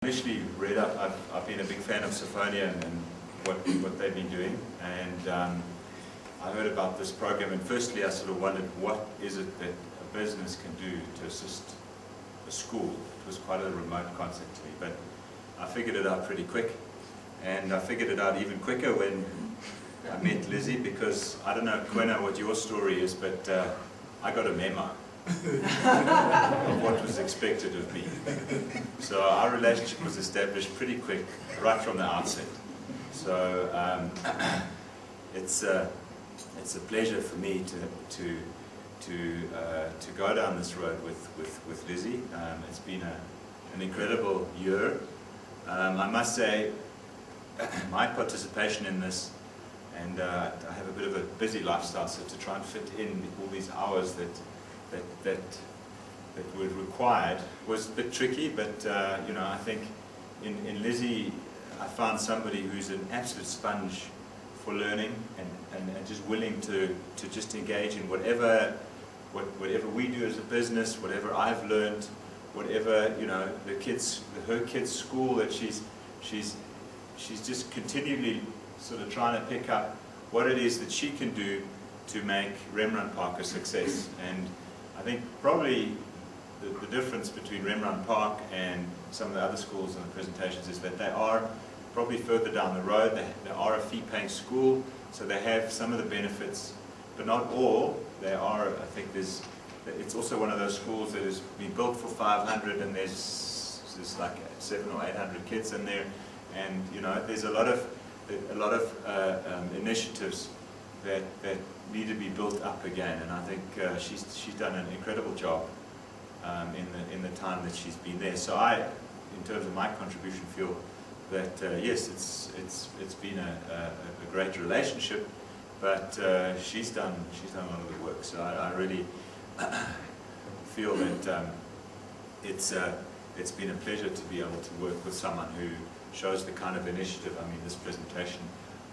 Initially read up, I've been a big fan of Symphonia and what they've been doing, and I heard about this program, and firstly I sort of wondered, what is it that a business can do to assist a school? It was quite a remote concept to me, but I figured it out pretty quick, and I figured it out even quicker when I met Lizzie, because I don't know, Kwena, what your story is, but I got a memo of what was expected of me. So our relationship was established pretty quick, right from the outset. So it's a pleasure for me to go down this road with Lizzie. It's been an incredible year. I must say, my participation in this, and I have a bit of a busy lifestyle, so to try and fit in all these hours that were required was a bit tricky, but you know, I think in Lizzie I found somebody who's an absolute sponge for learning and just willing to just engage in whatever we do as a business, whatever I've learned, whatever, you know, her kids' school, that she's just continually sort of trying to pick up what it is that she can do to make Rembrandt Park a success. And I think probably the difference between Rembrandt Park and some of the other schools in the presentations is that they are probably further down the road. They are a fee-paying school, so they have some of the benefits, but not all. They are, I think it's also one of those schools that has been built for 500, and there's like 700 or 800 kids in there, and you know, there's a lot of initiatives that need to be built up again, and I think she's done an incredible job in the time that she's been there. So I, in terms of my contribution, feel that yes, it's been a great relationship, but she's done a lot of the work. So I really feel that it's been a pleasure to be able to work with someone who shows the kind of initiative. I mean, this presentation,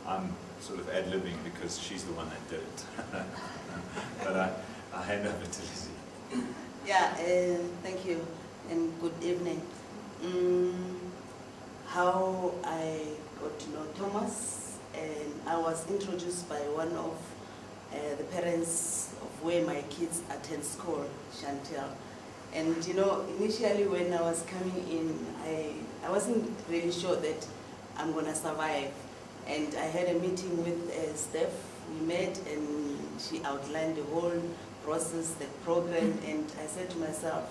I'm sort of ad-libbing because she's the one that did it. But I hand over to Lizzie. Yeah, thank you and good evening. How I got to know Thomas, and I was introduced by one of the parents of where my kids attend school, Chantel. And you know, initially when I was coming in, I wasn't really sure that I'm going to survive. And I had a meeting with Steph. We met and she outlined the whole process, the program, and I said to myself,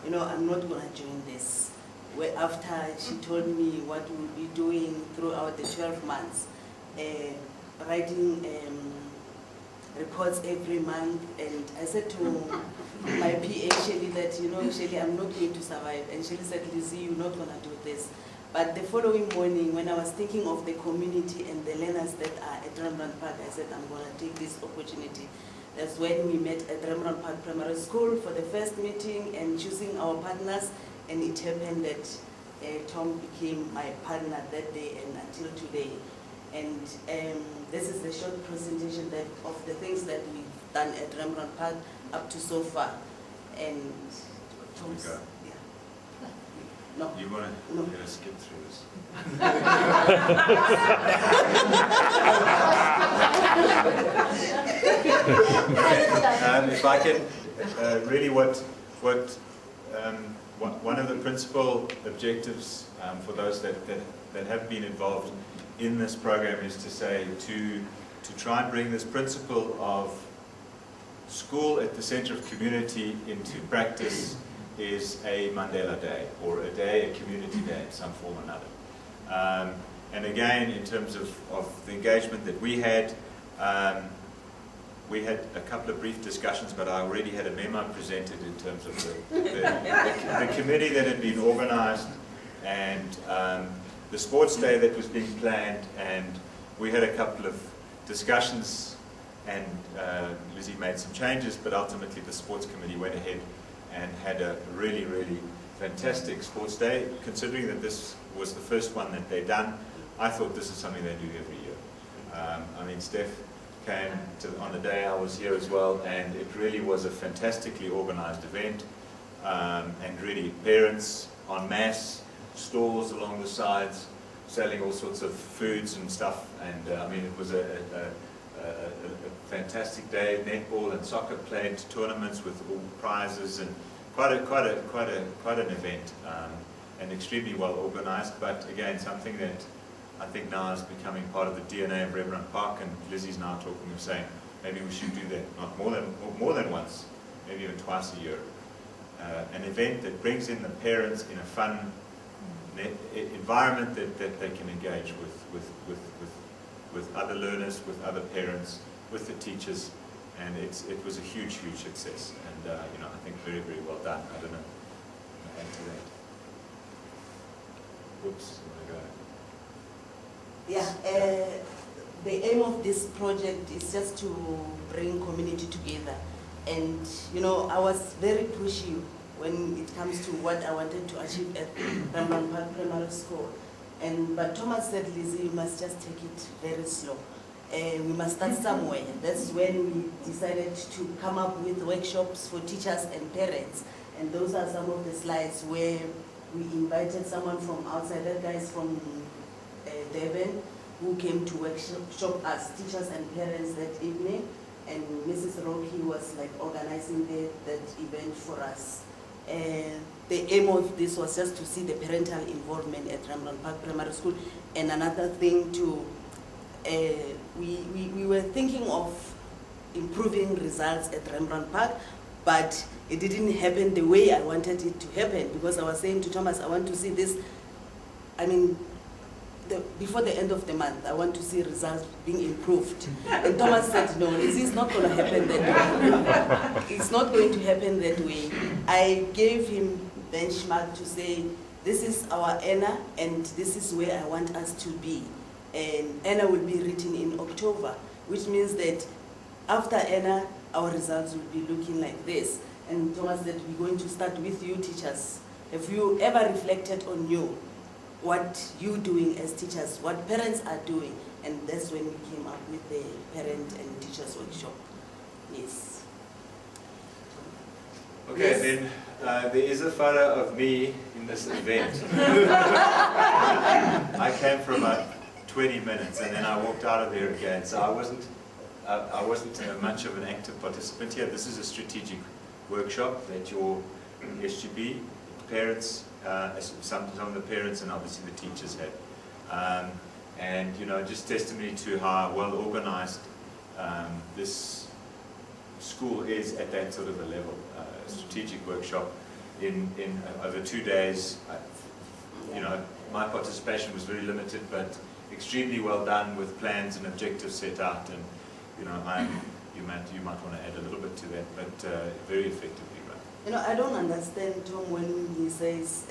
you know, I'm not going to join this. Where after she told me what we'll be doing throughout the 12 months, writing reports every month, and I said to my PA Shelly that, you know, Shelly, I'm not going to survive. And Shelly said, Lizzie, you're not going to do this. But the following morning, when I was thinking of the community and the learners that are at Rembrandt Park, I said, I'm going to take this opportunity. That's when we met at Rembrandt Park Primary School for the first meeting and choosing our partners, and it happened that Tom became my partner that day and until today. And this is the short presentation of the things that we've done at Rembrandt Park up to so far. And Tom's, yeah. No. You want to? No. I'm going to skip through this. If I can, really, one of the principal objectives for those that have been involved in this program is to say to try and bring this principle of school at the center of community into practice is a Mandela Day, or a day, a community day in some form or another. And again, in terms of the engagement that we had a couple of brief discussions, but I already had a memo presented in terms of the committee that had been organized, and the sports day that was being planned, and we had a couple of discussions, and Lizzie made some changes, but ultimately the sports committee went ahead and had a really, really fantastic sports day. Considering that this was the first one that they'd done, I thought this is something they do every year. I mean, Steph came on the day I was here as well, and it really was a fantastically organized event, and really parents en masse stalls along the sides, selling all sorts of foods and stuff. And I mean, it was a fantastic day. Netball and soccer played tournaments with all prizes, and quite an event, and extremely well organized. But again, something that I think now is becoming part of the DNA of Rembrandt Park, and Lizzie's now talking of saying maybe we should do that not more than once, maybe even twice a year. An event that brings in the parents in a fun environment that they can engage with other learners, with other parents, with the teachers, and it was a huge success, and you know, I think very well done. I don't know. Add to that. Whoops, I'm gonna go. Yeah, the aim of this project is just to bring community together, and you know, I was very pushy when it comes to what I wanted to achieve at Rembrandt Park Primary School. But Thomas said, Lizzie, you must just take it very slow. We must start somewhere. That's when we decided to come up with workshops for teachers and parents. And those are some of the slides where we invited someone from outside, that guys from Durban, who came to workshop us, teachers and parents, that evening. And Mrs. Rocky was like organizing that event for us. The aim of this was just to see the parental involvement at Rembrandt Park Primary School. And another thing to, we were thinking of improving results at Rembrandt Park, but it didn't happen the way I wanted it to happen, because I was saying to Thomas, I want to see this, I mean, before the end of the month, I want to see results being improved. And Thomas said, no, this is not going to happen that way. It's not going to happen that way. I gave him benchmark to say, this is our ENA, and this is where I want us to be. And ENA will be written in October, which means that after ENA, our results will be looking like this. And Thomas said, we're going to start with you teachers. Have you ever reflected on you? What you're doing as teachers, what parents are doing, and that's when we came up with the parent and teachers workshop. Yes. Okay, Yes. then there is a photo of me in this event. I came for about 20 minutes, and then I walked out of there again. So I wasn't much of an active participant here. This is a strategic workshop that your SGB parents. Some of the parents and obviously the teachers had. And you know, just testimony to how well organized this school is at that sort of a level. A strategic workshop in over 2 days. You know, my participation was very limited, but extremely well done with plans and objectives set out. And you know, you might want to add a little bit to that, but very effectively. You know, I don't understand Tom when he says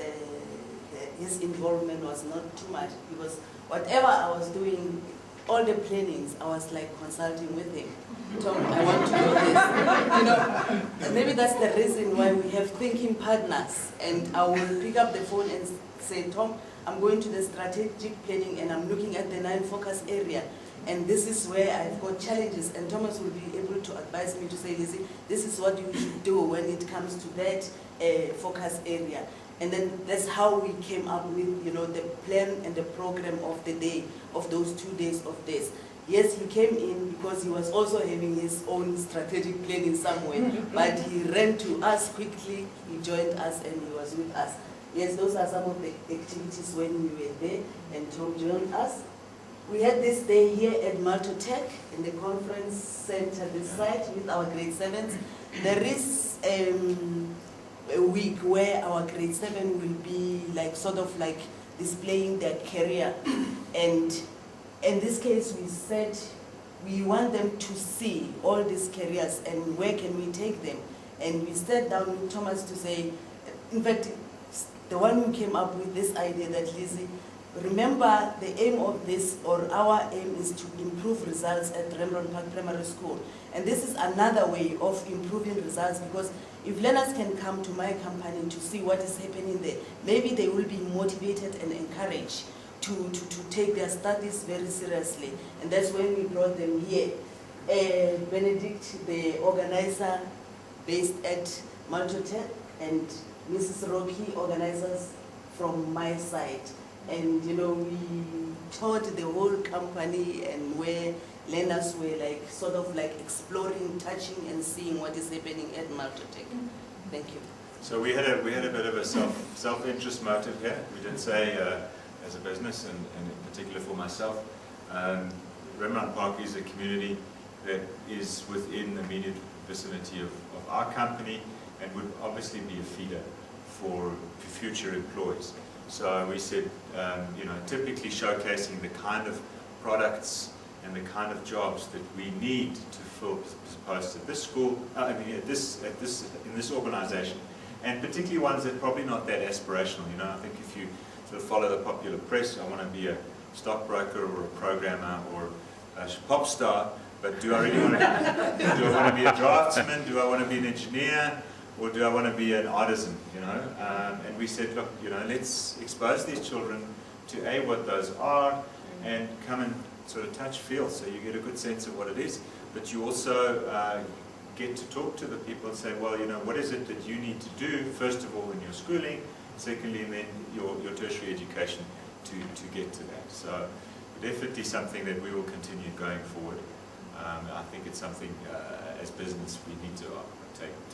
his involvement was not too much, because whatever I was doing, all the plannings, I was like consulting with him. Tom, I want to do this. You know, maybe that's the reason why we have thinking partners. And I will pick up the phone and say, Tom, I'm going to the strategic planning and I'm looking at the 9 focus area. And this is where I've got challenges, and Thomas will be able to advise me to say, Lizzie, this is what you should do when it comes to that focus area. And then that's how we came up with, you know, the plan and the program of the day, of those 2 days of this. Yes, he came in because he was also having his own strategic planning somewhere, but he ran to us quickly, he joined us, and he was with us. Yes, those are some of the activities when we were there, and Tom joined us. We had this day here at Multotec in the conference center, this site, with our grade 7s. There is a week where our grade 7 will be like sort of like displaying their career. And in this case, we said we want them to see all these careers and where can we take them. And we sat down with Thomas to say, in fact, the one who came up with this idea that Lizzie, remember, the aim of this, or our aim, is to improve results at Rembrandt Park Primary School. And this is another way of improving results, because if learners can come to my company to see what is happening there, maybe they will be motivated and encouraged to take their studies very seriously. And that's when we brought them here. Benedict, the organizer based at Multotec, and Mrs. Rocky, organizers from my side. And you know, we toured the whole company, and where learners were like sort of like exploring, touching and seeing what is happening at Multotec. Thank you. So we had a bit of a self-interest motive here. We did say, as a business, and in particular for myself, Rembrandt Park is a community that is within the immediate vicinity of our company, and would obviously be a feeder for future employees. So we said, you know, typically showcasing the kind of products and the kind of jobs that we need to fill posts at this school, in this organisation, and particularly ones that are probably not that aspirational. You know, I think if you sort of follow the popular press, I want to be a stockbroker or a programmer or a pop star, but do I really want to? Do I want to be a draftsman? Do I want to be an engineer? Or do I want to be an artisan, you know? And we said, look, you know, let's expose these children to what those are, and come and sort of touch, feel, so you get a good sense of what it is. But you also get to talk to the people and say, well, you know, what is it that you need to do, first of all, in your schooling, secondly, and then your tertiary education to get to that. So definitely something that we will continue going forward. I think it's something, as business, we need to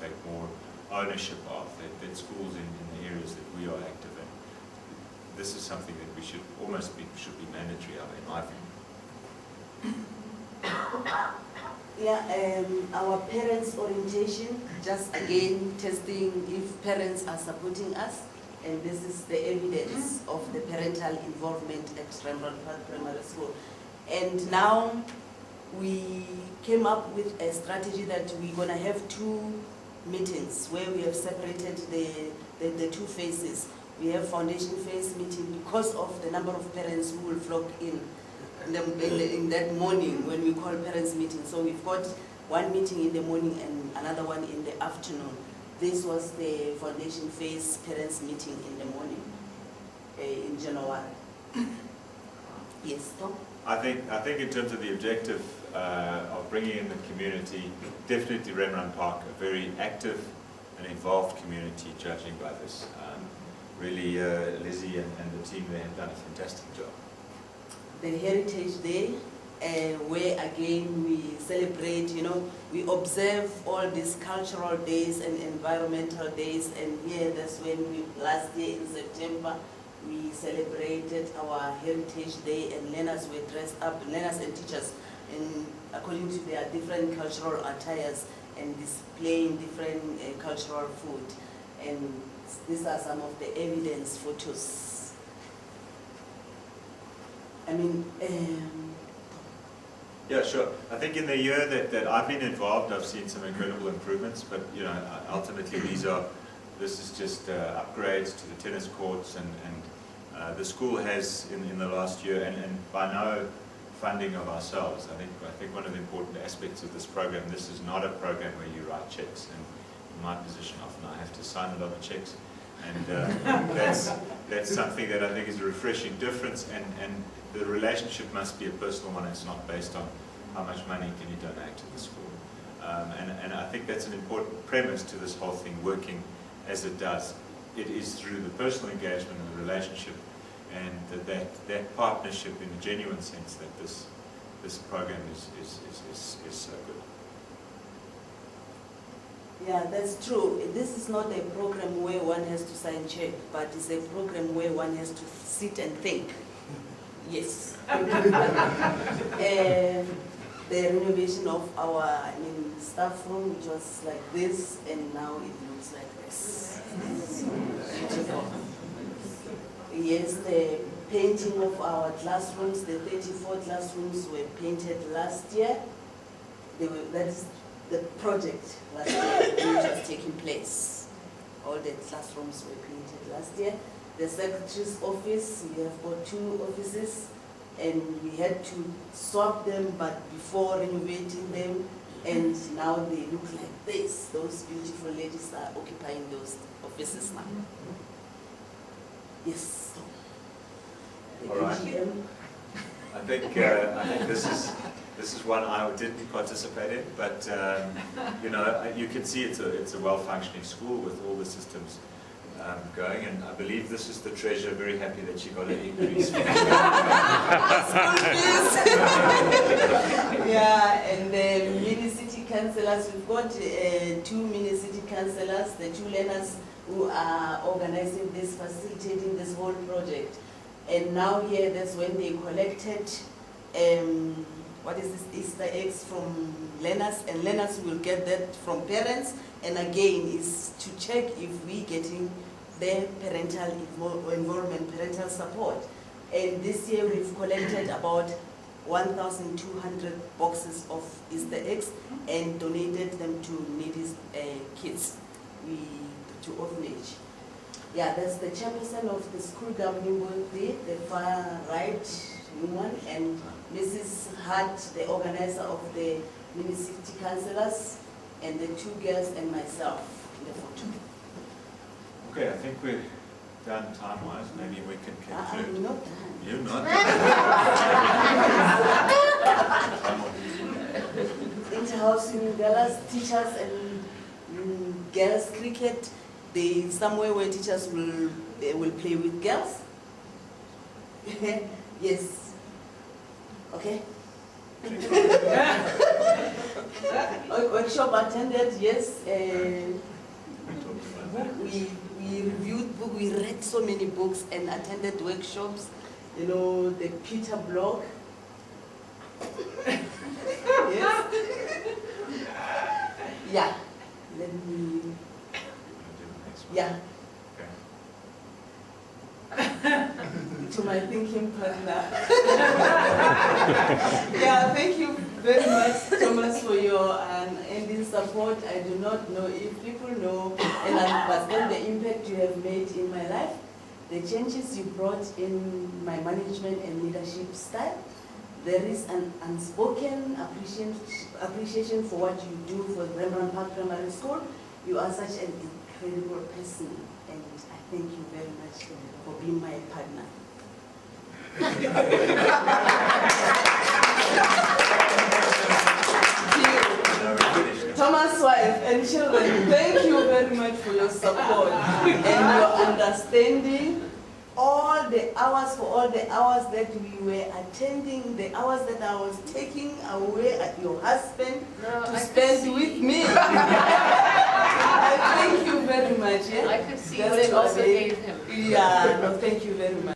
take more ownership of, that schools in the areas that we are active in. This is something that we should almost should be mandatory of, in my view. Yeah, our parents' orientation, just again testing if parents are supporting us, and this is the evidence of the parental involvement at Rembrandt Park Primary School. And now we came up with a strategy that we're going to have 2 meetings where we have separated the 2 phases. We have foundation phase meeting because of the number of parents who will flock in that morning when we call parents meeting. So we've got 1 meeting in the morning and another one in the afternoon. This was the foundation phase parents meeting in the morning in January. Yes, Tom? I think in terms of the objective of bringing in the community, definitely Rembrandt Park, a very active and involved community, judging by this. Really, Lizzie and the team there have done a fantastic job. The Heritage Day, where again we celebrate, you know, we observe all these cultural days and environmental days, and here that's when last year in September, we celebrated our Heritage Day, and learners were dressed up, learners and teachers, according to their different cultural attires, and displaying different cultural food. And these are some of the evidence photos. I mean, yeah, sure. I think in the year that I've been involved, I've seen some incredible improvements, but you know, ultimately this is just upgrades to the tennis courts, and the school has in the last year, and by no funding of ourselves. I think one of the important aspects of this program, this is not a program where you write checks, and in my position often I have to sign a lot of checks, and that's something that I think is a refreshing difference, and the relationship must be a personal one. It's not based on how much money can you donate to the school, and I think that's an important premise to this whole thing working as it does. It is through the personal engagement and the relationship, and that partnership in a genuine sense that this program is so good. Yeah, that's true. This is not a program where one has to sign check, but it's a program where one has to sit and think. Yes. The renovation of our staff room, which was like this, and now it looks like this. Beautiful. Yes, the painting of our classrooms, the 34 classrooms were painted last year. That is the project last year which was taking place. All the classrooms were painted last year. The secretary's office, we have got 2 offices, and we had to swap them, but before renovating them, and now they look like this. Those beautiful ladies are occupying those offices now. Yes. All right. I think this is one I didn't participate in, but you know, you can see it's a well-functioning school with all the systems going, and I believe this is the treasurer very happy that she got an increase. Yeah, and the mini city councillors, we've got 2 mini city councillors, the 2 learners who are organizing this, facilitating this whole project. And now here, that's when they collected, what is this, Easter eggs from learners, and learners will get that from parents, and again, is to check if we getting their parental involvement, parental support. And this year we've collected about 1,200 boxes of Easter eggs and donated them to needy kids, to orphanage. Yeah, that's the chairperson of the school governing body, the far right woman, and Mrs. Hart, the organizer of the mini city councillors, and the 2 girls and myself in the photo. Okay, I think we're done time-wise. Maybe we can conclude. I'm not done. You're not done. Inter-house swimming galas, teachers and girls cricket. Somewhere where teachers will play with girls. Yes. Okay. Workshop attended, yes. We reviewed books, we read so many books and attended workshops. You know, the Peter blog. Yes. Yeah. Let me. Yeah. To my thinking partner. Yeah, thank you very much, Thomas, for your ending support. I do not know if people know, but then the impact you have made in my life, the changes you brought in my management and leadership style. There is an unspoken appreciation for what you do for Rembrandt Park Primary School. You are such an incredible person, and I thank you very much for being my partner. Thomas' wife and children, thank you very much for your support and your understanding. All the hours that we were attending, the hours that I was taking away at your husband to spend with me. I thank you very much. Yeah? I could see what it also gave him. Yeah, no, thank you very much.